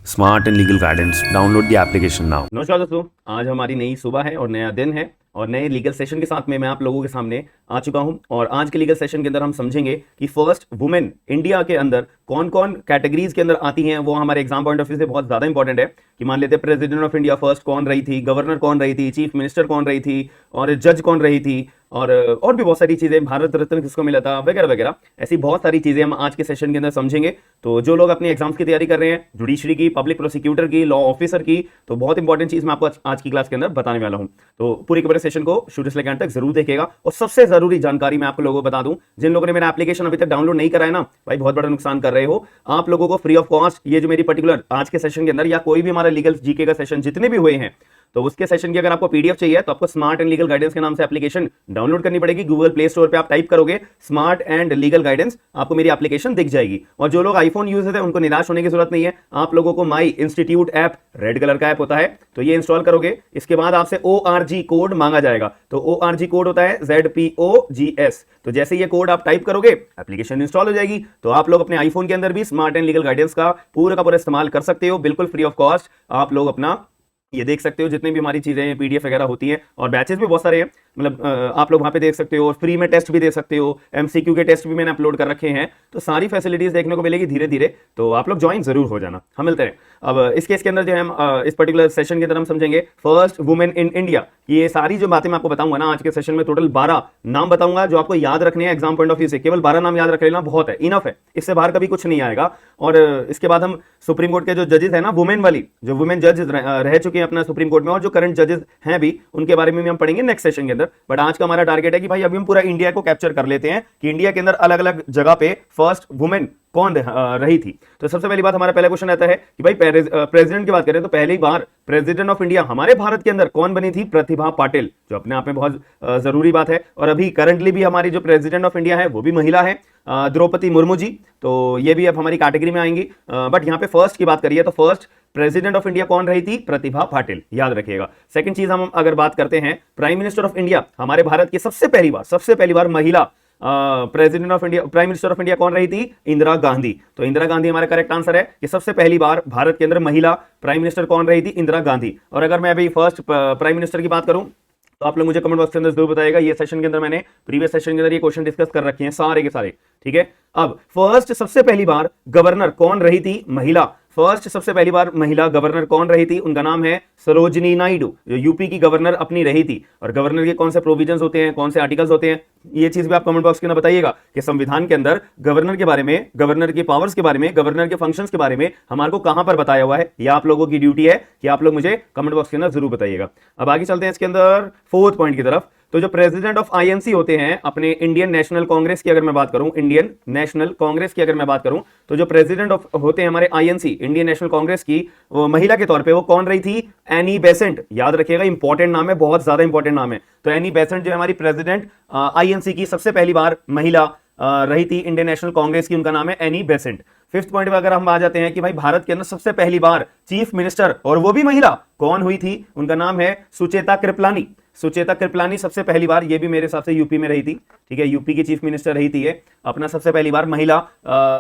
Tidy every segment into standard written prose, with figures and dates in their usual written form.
Smart and legal guidance. Download the application now. नमस्कार दोस्तों, आज हमारी नई सुबह है और नया दिन है और नए लीगल सेशन के साथ में मैं आप लोगों के सामने आ चुका हूं। और आज के लीगल सेशन के अंदर हम समझेंगे कि फर्स्ट वुमेन इंडिया के अंदर कौन कौन कैटेगरीज के अंदर आती हैं। वो हमारे एग्जाम पॉइंट ऑफ व्यू से बहुत ज्यादा इंपॉर्टेंट है कि मान लेते हैं प्रेसिडेंट ऑफ इंडिया फर्स्ट कौन रही थी, गवर्नर कौन रही थी, चीफ मिनिस्टर कौन रही थी और जज कौन रही थी और भी बहुत सारी चीजें, भारत रत्न किसको मिला था वगैरह वगैरह। ऐसी बहुत सारी चीजें हम आज के सेशन के अंदर समझेंगे। तो जो लोग अपने एग्जाम्स की तैयारी कर रहे हैं, जुडिशरी की, पब्लिक प्रोसिक्यूटर की, लॉ ऑफिसर की, तो बहुत इंपॉर्टेंट चीज मैं आपको आज की क्लास के अंदर बताने वाला हूं। तो पूरे के पूरे सेशन को शुरू से लेकर अंत तक जरूर देखिएगा। और सबसे जरूरी जानकारी मैं आप लोगों को बता दूं, जिन लोगों ने मेरा एप्लीकेशन अभी तक डाउनलोड नहीं करा है ना भाई, बहुत बड़ा नुकसान कर रहे हो। आप लोगों को फ्री ऑफ कॉस्ट ये जो मेरी पर्टिकुलर आज के सेशन के अंदर या कोई भी हमारा लीगल जीके का सेशन जितने भी हुए हैं, तो उसके सेशन की अगर आपको पीडीएफ चाहिए तो आपको स्मार्ट एंड लीगल गाइडेंस के नाम से एप्लीकेशन डाउनलोड करनी पड़ेगी। गूगल प्ले स्टोर पे आप टाइप करोगे स्मार्ट एंड लीगल गाइडेंस, आपको मेरी एप्लीकेशन दिख जाएगी। और जो लोग आईफोन यूजर है उनको निराश होने की जरूरत नहीं है। आप लोगों को माई इंस्टीट्यूट ऐप, रेड कलर का ऐप होता है, तो ये इंस्टॉल करोगे। इसके बाद आपसे ORG कोड मांगा जाएगा। तो ORG कोड होता है ZPOGS। तो जैसे ये कोड आप टाइप करोगे एप्लीकेशन इंस्टॉल हो जाएगी। तो आप लोग अपने आईफोन के अंदर भी स्मार्ट एंड लीगल गाइडेंस का पूरा इस्तेमाल कर सकते हो, बिल्कुल फ्री ऑफ कॉस्ट। आप लोग अपना ये देख सकते हो जितनी भी हमारी चीजें पीडीएफ वगैरह होती हैं, और बैचेस भी बहुत सारे हैं। मतलब आप लोग वहां पे देख सकते हो, फ्री में टेस्ट भी दे सकते हो, एमसीक्यू के टेस्ट भी मैंने अपलोड कर रखे हैं। तो सारी फैसिलिटीज देखने को मिलेगी धीरे धीरे। तो आप लोग ज्वाइन जरूर हो जाना। हम मिलते हैं अब इस केस के अंदर जो है हम इस पर्टिकुलर सेशन के अंदर हम समझेंगे फर्स्ट वुमेन इन इंडिया। ये सारी जो बातें मैं आपको बताऊंगा ना आज के सेशन में, टोटल 12 नाम बताऊंगा जो आपको याद रखने हैं एग्जाम पॉइंट ऑफ व्यू से। केवल 12 नाम याद रख लेना बहुत है, इनफ है, इससे बाहर कभी कुछ नहीं आएगा। और इसके बाद हम सुप्रीम कोर्ट के जो जजेस है ना, वुमेन वाली जो वुमेन जज रह चुके हैं अपना सुप्रीम कोर्ट में, और जो करंट जजेस हैं भी, उनके बारे में भी हम पढ़ेंगे नेक्स्ट सेशन के अंदर। बट आज का हमारा टारगेट है कि भाई अभी हम पूरा इंडिया को कैप्चर कर लेते हैं कि इंडिया के अंदर अलग अलग जगह पे फर्स्ट वुमेन कौन रही थी। तो सबसे पहली बात, हमारा पहला क्वेश्चन रहता है कि भाई प्रेसिडेंट की बात करें तो पहली बार प्रेसिडेंट ऑफ इंडिया हमारे भारत के अंदर कौन बनी थी? प्रतिभा पाटिल, जो अपने आप में बहुत जरूरी बात है। और अभी करंटली भी हमारी जो प्रेसिडेंट ऑफ इंडिया है वो भी महिला है, द्रौपदी मुर्मू जी। तो ये भी अब हमारी कैटेगरी में आएंगी। बट यहाँ पे फर्स्ट की बात करिए तो फर्स्ट प्रेसिडेंट ऑफ इंडिया कौन रही थी? प्रतिभा पाटिल, याद रखिएगा। सेकंड चीज हम अगर बात करते हैं प्राइम मिनिस्टर ऑफ इंडिया, हमारे भारत की सबसे पहली बार महिला president of India, prime minister of India कौन रही थी? इंदिरा गांधी। तो इंदिरा गांधी हमारा करेक्ट आंसर है कि सबसे पहली बार भारत के अंदर महिला प्राइम मिनिस्टर कौन रही थी? इंदिरा गांधी। और अगर मैं अभी फर्स्ट प्राइम मिनिस्टर की बात करूं तो आप लोग मुझे कमेंट बॉक्स के अंदर जरूर बताइएगा। ये सेशन के अंदर मैंने प्रीवियस सेशन के अंदर ये क्वेश्चन डिस्कस कर रखे हैं सारे के सारे, ठीक है। अब फर्स्ट सबसे पहली बार गवर्नर कौन रही थी? महिला। फर्स्ट सबसे पहली बार महिला गवर्नर कौन रही थी? उनका नाम है सरोजिनी नायडू, जो यूपी की गवर्नर अपनी रही थी। और गवर्नर के कौन से प्रोविजंस होते हैं, कौन से आर्टिकल्स होते हैं, ये चीज भी आप कमेंट बॉक्स के अंदर बताइएगा कि संविधान के अंदर गवर्नर के बारे में, गवर्नर के पावर्स के बारे में, गवर्नर के फंक्शंस के बारे में हमारे को कहां पर बताया हुआ है। ये आप लोगों की ड्यूटी है कि आप लोग मुझे कमेंट बॉक्स के अंदर जरूर बताइएगा। अब आगे चलते हैं इसके अंदर फोर्थ पॉइंट की तरफ। तो जो प्रेसिडेंट ऑफ आईएनसी होते हैं, अपने इंडियन नेशनल कांग्रेस की अगर मैं बात करूं, इंडियन नेशनल कांग्रेस की अगर मैं बात करूं, तो जो प्रेसिडेंट ऑफ होते हैं हमारे आईएनसी, इंडियन नेशनल कांग्रेस की, वो महिला के तौर पे वो कौन रही थी? Annie Besant. याद रखिएगा, इंपॉर्टेंट नाम है, बहुत ज्यादा इंपॉर्टेंट नाम है। तो एनी बेसेंट जो है हमारी प्रेसिडेंट आईएनसी की सबसे पहली बार महिला रही थी इंडियन नेशनल कांग्रेस की, उनका नाम है एनी बेसेंट। फिफ्थ पॉइंट पे अगर हम आ जाते हैं कि भाई भारत के अंदर सबसे पहली बार चीफ मिनिस्टर, और वो भी महिला, कौन हुई थी? उनका नाम है सुचेता कृपलानी। सुचेता कृपलानी सबसे पहली बार, ये भी मेरे हिसाब से यूपी में रही थी, ठीक है, यूपी की चीफ मिनिस्टर रही थी ये, अपना सबसे पहली बार महिला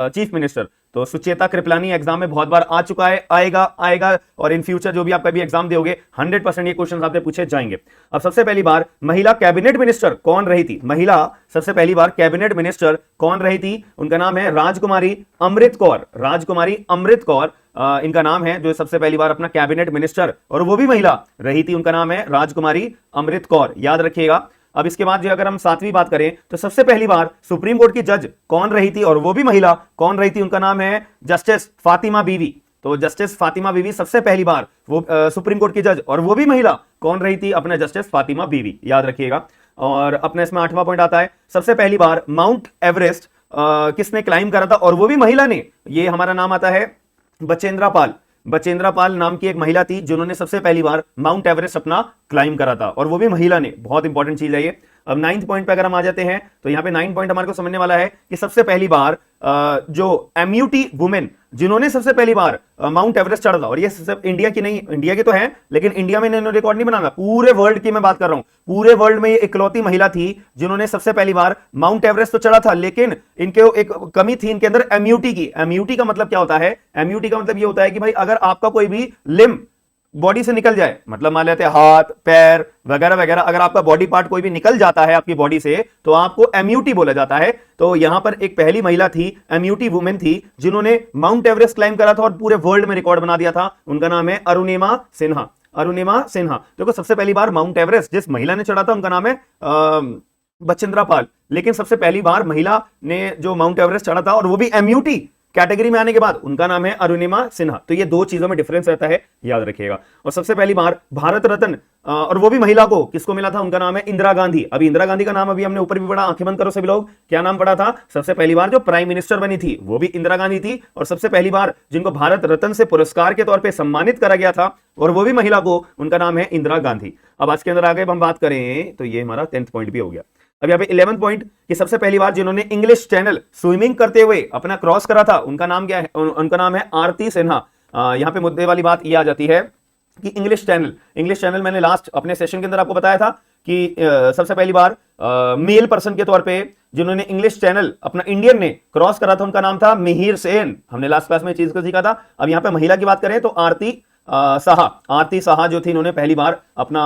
चीफ मिनिस्टर। तो सुचेता कृपलानी एग्जाम में बहुत बार आ चुका है, आएगा और इन फ्यूचर जो भी आप कभी एग्जाम दोगे 100% ये क्वेश्चन आपसे पूछे जाएंगे। अब सबसे पहली बार महिला कैबिनेट मिनिस्टर कौन रही थी? महिला सबसे पहली बार कैबिनेट मिनिस्टर कौन रही थी? उनका नाम है राजकुमारी अमृत कौर। राजकुमारी अमृत कौर इनका नाम है, जो सबसे पहली बार अपना कैबिनेट मिनिस्टर, और वो भी महिला रही थी, उनका नाम है राजकुमारी अमृत कौर, याद रखिएगा। अब इसके बाद जो अगर हम सातवीं बात करें तो सबसे पहली बार सुप्रीम कोर्ट की जज कौन रही थी, और वो भी महिला, कौन रही थी? उनका नाम है जस्टिस फातिमा बीवी। तो जस्टिस फातिमा बीवी सबसे पहली बार वो सुप्रीम कोर्ट की जज, और वो भी महिला, कौन रही थी? अपना जस्टिस फातिमा बीवी, याद रखिएगा। और अपने इसमें आठवां पॉइंट आता है, सबसे पहली बार माउंट एवरेस्ट किसने क्लाइम करा था, और वो भी महिला ने? ये हमारा नाम आता है बचेंद्रा पाल। बचेंद्रा पाल नाम की एक महिला थी जिन्होंने सबसे पहली बार माउंट एवरेस्ट अपना क्लाइम करा था, और वो भी महिला ने। बहुत इंपॉर्टेंट चीज है ये। अब 9th पॉइंट पे अगर हम आ जाते हैं तो यहाँ पे 9 पॉइंट हमारे को समझने वाला है कि सबसे पहली बार जो एम्यूटी वुमेन जिन्होंने सबसे पहली बार माउंट एवरेस्ट चढ़ा था, और ये सब इंडिया की नहीं, इंडिया की तो है लेकिन इंडिया में इन्होंने रिकॉर्ड नहीं बनाना, पूरे वर्ल्ड की मैं बात कर रहा हूं, पूरे वर्ल्ड में ये इकलौती महिला थी जिन्होंने सबसे पहली बार माउंट एवरेस्ट तो चढ़ा था, लेकिन इनके एक कमी थी इनके अंदर एम्यूटी की। एम्यूटी का मतलब क्या होता है? एम्यूटी का मतलब ये होता है कि भाई अगर आपका कोई भी लिम्ब बॉडी से निकल जाए, मतलब मान लेते हैं हाथ पैर वगैरह वगैरह, अगर आपका बॉडी पार्ट कोई भी निकल जाता है आपकी बॉडी से तो आपको एम्यूटी बोला जाता है। तो यहां पर एक पहली महिला थी, एम्यूटी वुमेन थी, जिन्होंने माउंट एवरेस्ट क्लाइम करा था और पूरे वर्ल्ड में रिकॉर्ड बना दिया था। उनका नाम है अरुणिमा सिन्हा। अरुणिमा सिन्हा। देखो सबसे पहली बार माउंट एवरेस्ट जिस महिला ने चढ़ा था उनका नाम है बचिंद्रा पाल, लेकिन सबसे पहली बार महिला ने जो माउंट एवरेस्ट चढ़ा था और वो भी एम्यूटी कैटेगरी में आने के बाद, उनका नाम है अरुणिमा सिन्हा। तो ये दो चीजों में डिफरेंस रहता है, याद रखिएगा। और सबसे पहली बार भारत रत्न और वो भी महिला को किसको मिला था? उनका नाम है इंदिरा गांधी। अभी इंदिरा गांधी का नाम अभी हमने ऊपर भी पढ़ा, आंखें बंद करो सभी लोग, क्या नाम पढ़ा था? सबसे पहली बार जो प्राइम मिनिस्टर बनी थी वो भी इंदिरा गांधी थी, और सबसे पहली बार जिनको भारत रत्न से पुरस्कार के तौर पर सम्मानित करा गया था और वो भी महिला को, उनका नाम है इंदिरा गांधी। अब आज के अंदर आगे हम बात करें तो ये हमारा 10th पॉइंट भी हो गया। अब यहाँ पे 11th पॉइंट कि सबसे पहली बार जिन्होंने इंग्लिश चैनल स्विमिंग करते हुए अपना क्रॉस करा था उनका नाम क्या है? उनका नाम है आरती सिन्हा। यहाँ पे मुद्दे वाली बात ये आ जाती है कि इंग्लिश चैनल मैंने लास्ट अपने सेशन के अंदर आपको बताया था कि सबसे पहली बार मेल पर्सन के तौर पे जिन्होंने इंग्लिश चैनल अपना इंडियन ने क्रॉस करा था उनका नाम था मिहिर सेन। हमने लास्ट क्लास में चीज को सीखा था। अब यहाँ पे महिला की बात करें तो आरती साहा जो थी, इन्होंने पहली बार अपना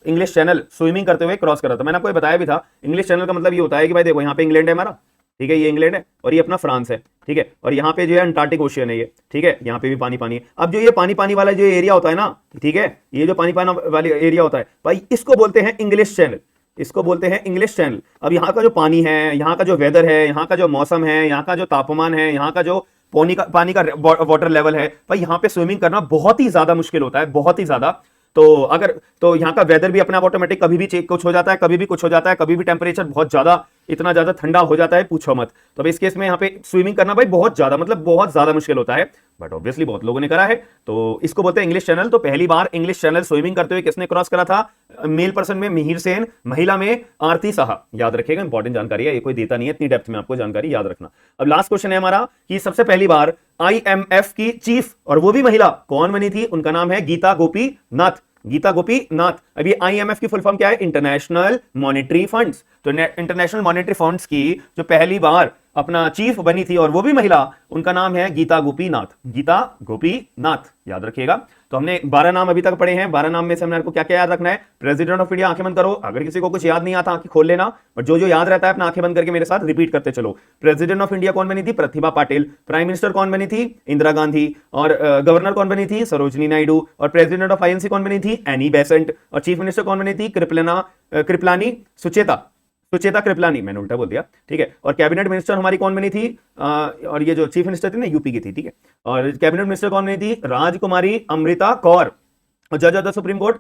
इंग्लिश चैनल स्विमिंग करते हुए क्रॉस करा था। मैंने आपको बताया भी था इंग्लिश चैनल का मतलब ये होता है कि भाई देखो यहाँ पे इंग्लैंड है हमारा, ठीक है, ये इंग्लैंड है और ये अपना फ्रांस है, ठीक है, और यहाँ पे जो है अंटार्कटिक ओशियन है ये, ठीक है, यहाँ पे भी पानी पानी है। अब जो ये पानी पानी वाला जो एरिया होता है ना, ठीक है, ये जो पानी पानी वाला एरिया होता है भाई, इसको बोलते हैं इंग्लिश चैनल, इसको बोलते हैं इंग्लिश चैनल। अब यहाँ का जो पानी है, यहाँ का जो वेदर है, यहाँ का जो मौसम है, यहाँ का जो तापमान है, यहाँ का जो पानी का वाटर लेवल है, भाई यहाँ पे स्विमिंग करना बहुत ही ज्यादा मुश्किल होता है, बहुत ही ज्यादा। तो यहाँ का वेदर भी अपने आप ऑटोमेटिक कभी भी कुछ हो जाता है, कभी भी कुछ हो जाता है, कभी भी टेम्परेचर बहुत ज्यादा, इतना ज्यादा ठंडा हो जाता है पूछो मत। तो अब इस केस में यहाँ पे स्विमिंग करना भाई बहुत ज्यादा, मतलब बहुत ज्यादा मुश्किल होता है, बट ऑब्वियसली बहुत लोगों ने करा है, तो इसको बोलते हैं इंग्लिश चैनल। तो पहली बार इंग्लिश चैनल स्विमिंग करते हुए किसने क्रॉस करा था? मेल पर्सन में मिहिर सेन, महिला में आरती साहा। याद रखिएगा, इंपॉर्टेंट जानकारी है, ये कोई देता नहीं है इतनी डेप्थ में, आपको जानकारी याद रखना। अब लास्ट क्वेश्चन है हमारा कि सबसे पहली बार IMF की चीफ और वो भी महिला कौन बनी थी? उनका नाम है गीता गोपीनाथ। गीता गोपीनाथ। अभी IMF की फुल फॉर्म क्या है? International monetary funds. तो इंटरनेशनल मॉनेटरी फंड्स की जो पहली बार अपना चीफ बनी थी और वो भी महिला, उनका नाम है गीता गोपीनाथ। गीता गोपीनाथ, याद रखिएगा। तो हमने 12 नाम अभी तक पढ़े हैं। 12 नाम में से हमने आपको क्या क्या याद रखना है? प्रेसिडेंट ऑफ इंडिया, आंखें बंद करो, अगर किसी को कुछ याद नहीं आता आंखें खोल लेना, और जो जो याद रहता है अपना आंखें बंद करके मेरे साथ रिपीट करते चलो। प्रेसिडेंट ऑफ इंडिया कौन बनी थी? प्रतिभा पाटिल। प्राइम मिनिस्टर कौन बनी थी? इंदिरा गांधी। और गवर्नर कौन बनी थी? सरोजिनी नायडू। और प्रेसिडेंट ऑफ INC कौन बनी थी? Annie Besant. और चीफ मिनिस्टर कौन बनी थी? कृपलानी सुचेता कृपलानी, मैंने उल्टा बोल दिया, ठीक है। और कैबिनेट मिनिस्टर हमारी कौन बनी थी? और ये जो चीफ मिनिस्टर थी ना, यूपी की थी, ठीक है। और कैबिनेट मिनिस्टर कौन बनी थी? राजकुमारी अमृता कौर। जज of the supreme court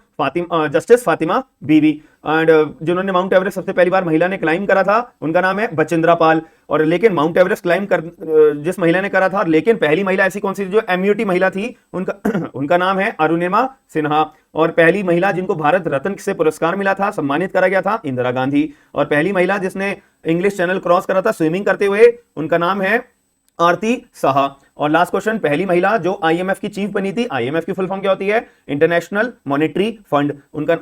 justice Fatima बीवी। एंड जिन्होंने माउंट एवरेस्ट सबसे पहली बार महिला ने क्लाइम करा था उनका नाम है बचिंद्रा पाल। और लेकिन माउंट एवरेस्ट क्लाइम जिस महिला ने करा था, लेकिन पहली महिला ऐसी कौन सी जो एम्यूटी महिला थी, उनका नाम है अरुणिमा सिन्हा। और पहली महिला जिनको भारत रत्न से पुरस्कार मिला था, सम्मानित करा गया था, इंदिरा गांधी। और पहली महिला जिसने इंग्लिश चैनल क्रॉस करा था स्विमिंग करते हुए, उनका नाम है आरती साहा। और लास्ट क्वेश्चन, पहली महिला जो IMF की चीफ बनी थी, IMF की फुल फॉर्म क्या होती है? International monetary fund. उनका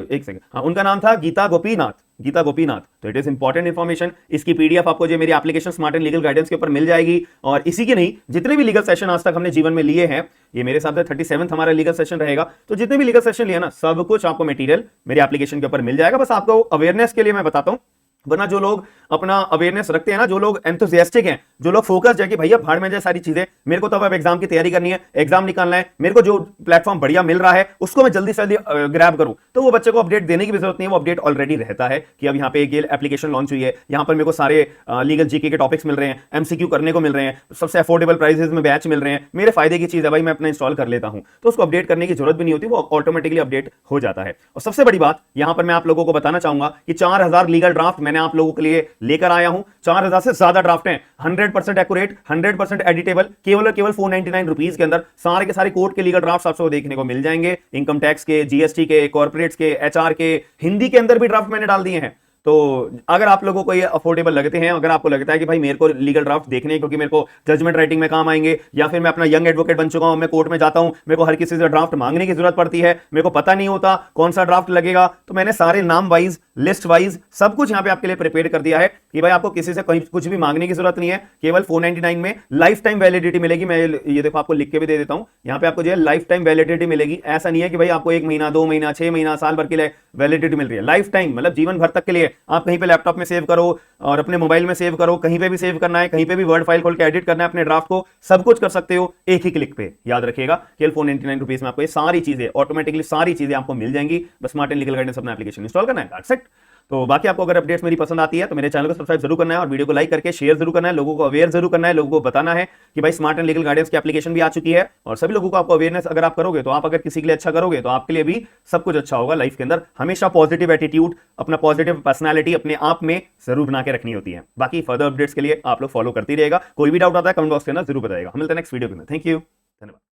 एक सेकंड, हाँ, उनका नाम था गीता गोपीनाथ। गीता गोपीनाथ। तो इट इज इंपॉर्टेंट इंफॉर्मेशन। इसकी PDF आपको जो मेरी application smart and legal guidance के ऊपर मिल जाएगी। और इसी के नहीं, जितने भी लीगल सेशन आज तक हमने जीवन में लिए हैं, ये मेरे हिसाब से 37th हमारा लीगल सेशन रहेगा। तो जितने भी लीगल सेशन लिया ना, सब कुछ आपको मटेरियल मेरी एप्लीकेशन के ऊपर मिल जाएगा। बस आपको अवेयरनेस के लिए मैं बताता हूं, वरना जो लोग अपना अवेयरनेस रखते हैं ना, जो लोग एंथुसियास्टिक हैं, जो लोग फोकस्ड है कि भैया भाड़ में जाए सारी चीजें, मेरे को तो अब एग्जाम की तैयारी करनी है, एग्जाम निकालना है, मेरे को जो प्लेटफॉर्म बढ़िया मिल रहा है उसको मैं जल्दी से जल्दी ग्रैब करूं, तो वो बच्चे को अपडेट देने की भी जरूरत नहीं है। वो अपडेट ऑलरेडी रहता है कि अब यहाँ पे एक एप्लीकेशन लॉन्च हुई है, यहाँ पर मेरे को सारे लीगल GK के टॉपिक्स मिल रहे हैं, MCQ करने को मिल रहे हैं, सबसे अफोर्डेबल प्राइसेस में बैच मिल रहे हैं, मेरे फायदे की चीज है भाई, मैं अपना इंस्टॉल कर लेता हूं, तो उसको अपडेट करने की जरूरत भी नहीं होती, वो ऑटोमेटिकली अपडेट हो जाता है। और सबसे बड़ी बात यहां पर मैं आप लोगों को बताना चाहूंगा कि 4000 लीगल ड्राफ्ट मैंने मैंने आप लोगों के लिए लेकर आया हूं। 4000 से ज्यादा ड्राफ्ट हैं, 100% एक्यूरेट, 100% एडिटेबल, केवल और केवल 499 रुपीज के अंदर सारे के सारे कोर्ट के लीगल ड्राफ्ट आपको देखने को मिल जाएंगे। इनकम टैक्स के, जीएसटी के, कॉर्पोरेट्स के, एचआर के, हिंदी के अंदर भी ड्राफ्ट मैंने डाल दिए हैं। तो अगर आप लोगों को ये अफोर्डेबल लगते हैं, अगर आपको लगता है कि भाई मेरे को लीगल ड्राफ्ट देखने हैं क्योंकि मेरे को जजमेंट राइटिंग में काम आएंगे, या फिर मैं अपना यंग एडवोकेट बन चुका हूं, मैं कोर्ट में जाता हूं, मेरे को हर किसी से ड्राफ्ट मांगने की जरूरत पड़ती है, मेरे को पता नहीं होता कौन सा ड्राफ्ट लगेगा, तो मैंने सारे नाम वाइज, लिस्ट वाइज सब कुछ यहां पे आपके लिए प्रिपेयर कर दिया है कि भाई आपको किसी से कुछ भी मांगने की जरूरत नहीं है। केवल 499 में लाइफ टाइम वैलिडिटी मिलेगी। मैं ये देखो आपको लिख के भी दे देता हूं, यहां पे आपको जो है लाइफ टाइम वैलिडिटी मिलेगी। ऐसा नहीं है कि भाई आपको 1 महीना, 2 महीना, 6 महीना, साल भर के लिए वैलिडिटी मिल रही है। लाइफ टाइम मतलब जीवन भर तक के लिए। आप कहीं पे लैपटॉप में सेव करो और अपने मोबाइल में सेव करो, कहीं पे भी सेव करना है, कहीं पे भी वर्ड फाइल खोल के एडिट करना है अपने ड्राफ्ट को, सब कुछ कर सकते हो एक ही क्लिक पे। याद रखिएगा केवल 499 रुपीज में आपको ये सारी चीजें ऑटोमेटिकली, सारी चीजें आपको मिल जाएंगी। बस स्मार्ट एंड लीगल गाइडेंस अपना एप्लीकेशन इंस्टॉल करना है, दैट्स इट। तो बाकी आपको अगर अपडेट्स मेरी पसंद आती है तो मेरे चैनल को सब्सक्राइब जरूर करना है और वीडियो को लाइक करके शेयर जरूर करना है, लोगों को अवेयर जरूर करना है, लोगों को बताना है कि भाई स्मार्ट एंड लीगल गाइडेंस की एप्लीकेशन भी आ चुकी है। और सभी लोगों को आपको अवेयरनेस अगर आप करोगे तो आप अगर किसी के लिए अच्छा करोगे तो आपके लिए भी सब कुछ अच्छा होगा लाइफ के अंदर। हमेशा पॉजिटिव एटीट्यूड, अपना पॉजिटिव पर्सनैलिटी अपने आप में जरूर बना के रखनी होती है। बाकी फर्दर अपडेट्स के लिए आप लोग फॉलो करते रहिएगा। कोई भी डाउट आता है कमेंट बॉक्स के अंदर जरूर बताइएगा। हम मिलते हैं नेक्स्ट वीडियो के अंदर। थैंक यू, धन्यवाद।